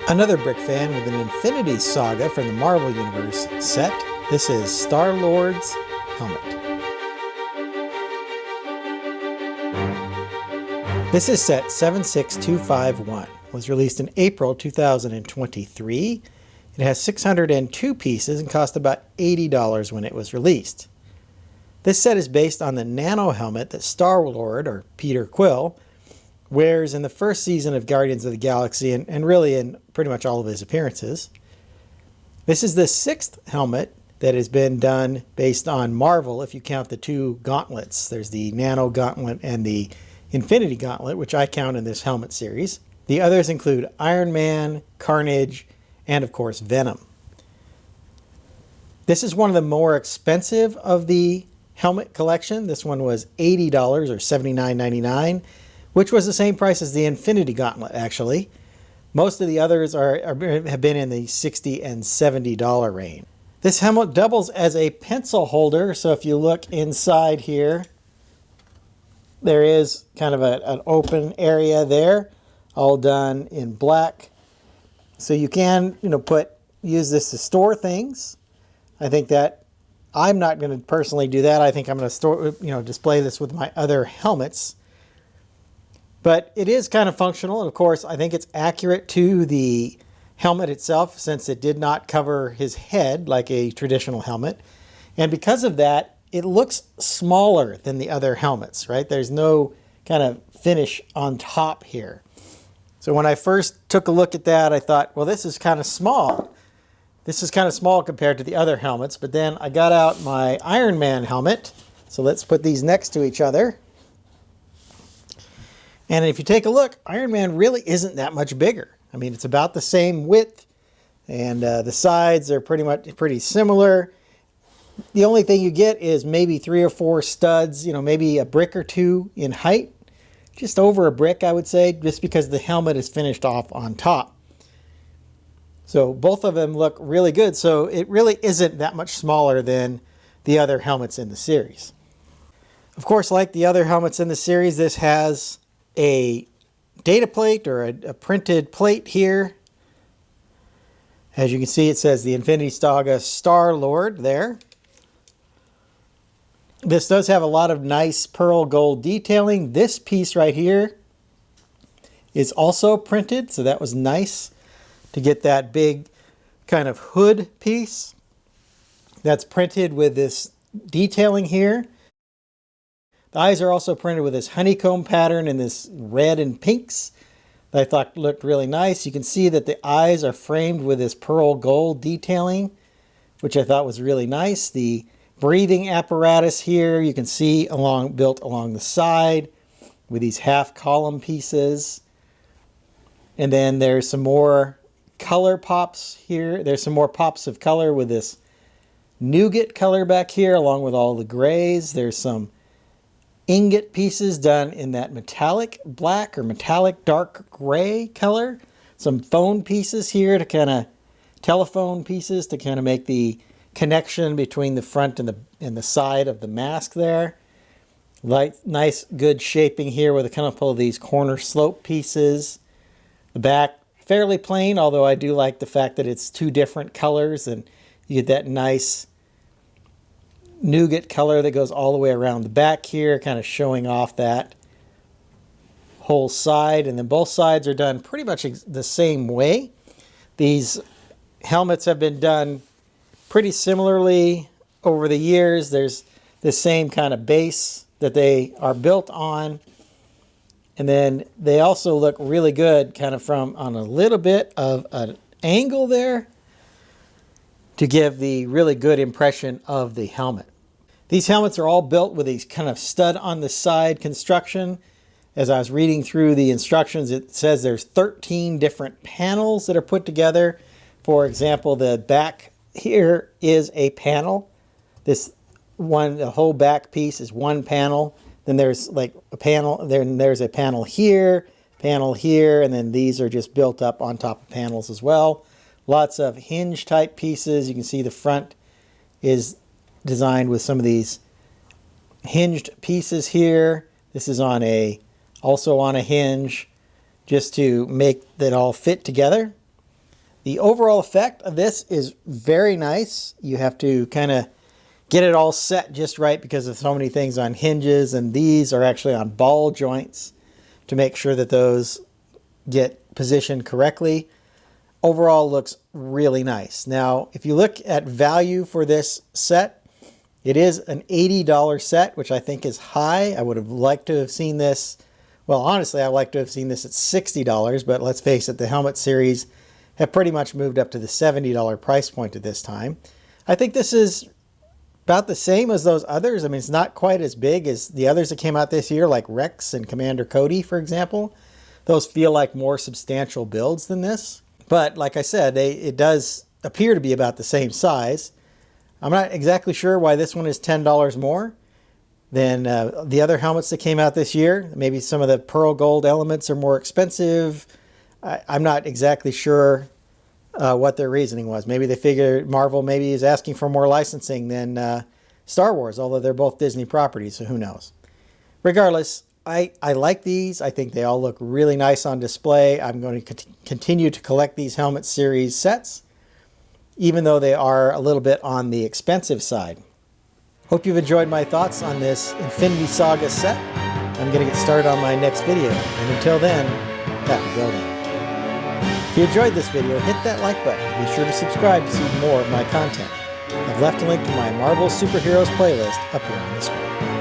Another Brick fan with an Infinity Saga from the Marvel Universe set. This is Star-Lord's helmet. This is set 76251. Was released in April 2023. It has 602 pieces and cost about $80 when it was released. This set is based on the nano helmet that Star-Lord, or Peter Quill, wears in the first season of Guardians of the Galaxy and really in pretty much all of his appearances. This is the 6th helmet that has been done based on Marvel if you count the two gauntlets. There's the Nano Gauntlet and the Infinity Gauntlet, which I count in this helmet series. The others include Iron Man, Carnage, and of course Venom. This is one of the more expensive of the helmet collection. This one was $80 or $79.99, which was the same price as the Infinity Gauntlet actually. Most of the others have been in the $60 and $70 range. This helmet doubles as a pencil holder, so if you look inside here, there is kind of an open area there, all done in black. So you can, use this to store things. I think that I'm not going to personally do that. I think I'm going to display this with my other helmets. But it is kind of functional, and of course, I think it's accurate to the helmet itself since it did not cover his head like a traditional helmet. And because of that, it looks smaller than the other helmets, right? There's no kind of finish on top here. So when I first took a look at that, I thought, well, this is kind of small. This is kind of small compared to the other helmets. But then I got out my Iron Man helmet. So let's put these next to each other. And if you take a look, Iron Man really isn't that much bigger. I mean, it's about the same width, and the sides are pretty similar. The only thing you get is maybe 3 or 4 studs, maybe a brick or two in height. Just over a brick, I would say, just because the helmet is finished off on top. So both of them look really good. So it really isn't that much smaller than the other helmets in the series. Of course, like the other helmets in the series, this has a data plate or a printed plate here. As you can see, it says the Infinity Saga Star-Lord there. This does have a lot of nice pearl gold detailing. This piece right here is also printed, so that was nice to get that big kind of hood piece that's printed with this detailing here. The eyes are also printed with this honeycomb pattern in this red and pinks that I thought looked really nice. You can see that the eyes are framed with this pearl gold detailing, which I thought was really nice. The breathing apparatus here, you can see built along the side with these half column pieces. And then there's some more color pops here. There's some more pops of color with this nougat color back here along with all the grays. There's some ingot pieces done in that metallic black or metallic dark gray color. Some phone pieces here to telephone pieces to kind of make the connection between the front and the side of the mask there. Nice good shaping here with a couple of these corner slope pieces. The back fairly plain, although I do like the fact that it's 2 different colors and you get that nice nougat color that goes all the way around the back here, kind of showing off that whole side. And then both sides are done pretty much the same way. These helmets have been done pretty similarly over the years. There's the same kind of base that they are built on. And then they also look really good kind of on a little bit of an angle there to give the really good impression of the helmet. These helmets are all built with these kind of stud on the side construction. As I was reading through the instructions, it says there's 13 different panels that are put together. For example, the back here is a panel. The whole back piece is one panel. Then there's like a panel, then there's a panel here, and then these are just built up on top of panels as well. Lots of hinge type pieces. You can see the front is designed with some of these hinged pieces here. This is also on a hinge just to make that all fit together. The overall effect of this is very nice. You have to kind of get it all set just right because of so many things on hinges, and these are actually on ball joints to make sure that those get positioned correctly. Overall looks really nice. Now, if you look at value for this set, it is an $80 set, which I think is high. I would have liked to have seen this. Well, honestly, I'd like to have seen this at $60, but let's face it, the helmet series have pretty much moved up to the $70 price point at this time. I think this is about the same as those others. I mean, it's not quite as big as the others that came out this year, like Rex and Commander Cody, for example. Those feel like more substantial builds than this. But like I said, it does appear to be about the same size. I'm not exactly sure why this one is $10 more than the other helmets that came out this year. Maybe some of the pearl gold elements are more expensive. I'm not exactly sure what their reasoning was. Maybe they figured Marvel maybe is asking for more licensing than Star Wars, although they're both Disney properties, so who knows. Regardless, I like these. I think they all look really nice on display. I'm going to continue to collect these Helmet Series sets, even though they are a little bit on the expensive side. Hope you've enjoyed my thoughts on this Infinity Saga set. I'm going to get started on my next video, and until then, happy building. If you enjoyed this video, hit that like button. Be sure to subscribe to see more of my content. I've left a link to my Marvel Superheroes playlist up here on the screen.